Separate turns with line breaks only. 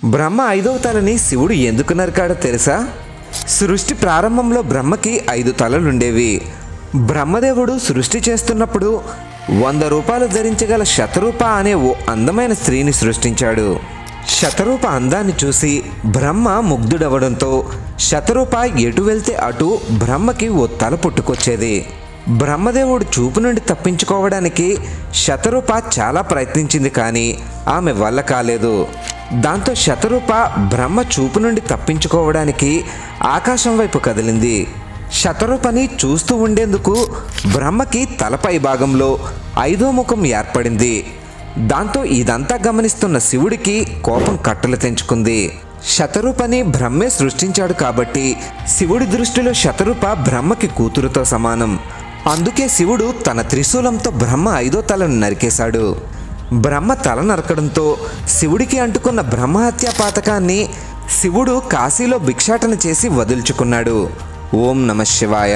బ్రహ్మ ఐదవ తలని శివుడు ఎందుకు నరికాడో తెలుసా? సృష్టి ప్రారంభంలో బ్రహ్మకి 5 తలలుండేవి. బ్రహ్మదేవుడు సృష్టి చేస్తున్నప్పుడు 100 రూపాయలు ధరించగల శతరూప అనే ఓ అందమైన స్త్రీని సృష్టించాడు. శతరూప అందాన్ని చూసి బ్రహ్మ ముగ్ధుడవడంతో శతరూప ఎటు వెళ్తే అటు బ్రహ్మకి ఓ తల పుట్టుకొచ్చేది. బ్రహ్మదేవుడు చూపు నుండి తప్పించుకోవడానికి శతరూప చాలా ప్రయత్నించింది, కానీ ఆమె వల్ల కాలేదు. దాంతో శతరూప బ్రహ్మ చూపు నుండి తప్పించుకోవడానికి ఆకాశం వైపు కదిలింది. శతరూపని చూస్తూ ఉండేందుకు బ్రహ్మకి తలపై భాగంలో 5వ ముఖం ఏర్పడింది. దాంతో ఇదంతా గమనిస్తున్న శివుడికి కోపం కట్టలు తెంచుకుంది. శతరూపని బ్రహ్మే సృష్టించాడు కాబట్టి శివుడి దృష్టిలో శతరూప బ్రహ్మకి కూతురుతో సమానం. అందుకే శివుడు తన త్రిశూలంతో బ్రహ్మ 5వ తలను నరికేశాడు. బ్రహ్మ తల నరకడంతో శివుడికి అంటుకున్న బ్రహ్మహత్యా పాతకాన్ని శివుడు కాశీలో భిక్షాటన చేసి వదులుచుకున్నాడు. ఓం నమః శివాయ.